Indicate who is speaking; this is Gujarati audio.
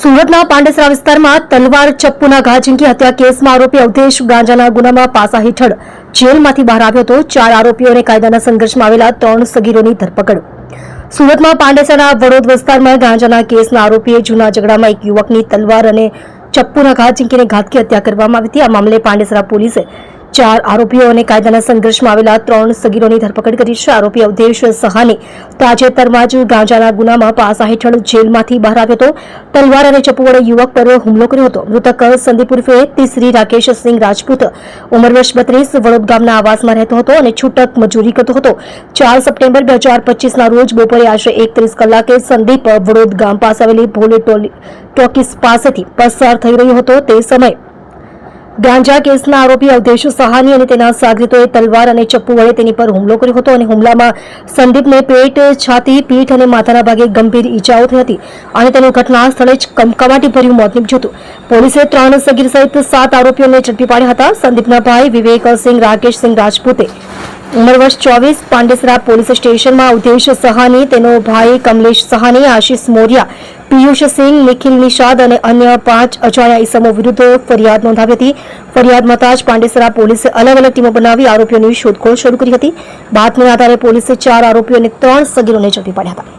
Speaker 1: સુરતના પાંડેસરા વિસ્તારમાં તલવાર ચપ્પુના ઘા ઝીંકી હત્યા કેસમાં આરોપી અવધેશ ગાંજાના ગુનામાં પાસા હેઠળ જેલમાંથી બહાર આવ્યો હતો। 4 આરોપીઓને કાયદાના સંઘર્ષમાં આવેલા 3 સગીરોની ધરપકડ। સુરતમાં પાંડેસરાના વડોદ વિસ્તારમાં ગાંજાના કેસના આરોપીએ જૂના ઝઘડામાં એક યુવકની તલવાર અને ચપ્પુના ઘા ઝીંકીને ઘાતકી હત્યા કરવામાં આવી હતી। આ મામલે પાંડેસરા પોલીસે 4 આરોપીઓ અને કાયદાના સંઘર્ષમાં આવેલા 3 સગીરોની ધરપકડ કરી છે। આરોપી અવધેશ સહાની તાજેતરમાં જ ગાંજાના ગુનામાં પાસા હેઠળ જેલમાંથી બહાર આવ્યો હતો। તલવાર અને ચપ્પુ વડે યુવક પર હુમલો કર્યો હતો। મૃતક સંદીપ ઉર્ફે તીસરી રાકેશ સિંહ રાજપૂત ઉંમર વર્ષ 32 વડોદ ગામના આવાસમાં રહેતો હતો અને છૂટક મજૂરી કરતો હતો। 4 સપ્ટેમ્બર 2025ના રોજ બપોરે આશરે 1:30 કલાકે સંદીપ વડોદ ગામ પાસે આવેલી ભોલે ટોકીસ પાસેથી પસાર થઈ રહ્યો હતો। તે સમયે ગાંજા કેસના આરોપી અવધેશ સહાની અને તેના સાગરીતોએ તલવાર અને ચપ્પુ વડે તેની પર હુમલો કર્યો હતો અને હુમલામાં સંદીપને પેટ, છાતી, પીઠ અને માથાના ભાગે ગંભીર ઈજાઓ થઈ હતી અને તેનું ઘટના સ્થળે જ કમકમાટીભર્યું મોત નીપજ્યું હતું। પોલીસે 3 સગીર સહિત 7 આરોપીઓને ઝડપી પાડ્યા હતા। સંદીપના ભાઈ વિવેક સિંહ રાકેશ સિંહ રાજપૂતે ઉંમર વર્ષ 24 પાંડેસરા પોલીસ સ્ટેશનમાં અવધેશ સહાની, તેનો ભાઈ કમલેશ સહાની, આશિષ મોરિયા, પિયુષ સિંહ, નિખિલ નિષાદ અને અન્ય 5 અજાણ્યા ઈસમો વિરુદ્ધ ફરિયાદ નોંધાવી હતી। ફરિયાદ મળતા જ પાંડેસરા પોલીસે અલગ અલગ ટીમો બનાવી આરોપીઓની શોધખોળ શરૂ કરી હતી। બાતમીના આધારે પોલીસે 4 આરોપીઓ અને 3 સગીરોને ઝડપી પાડ્યા હતા।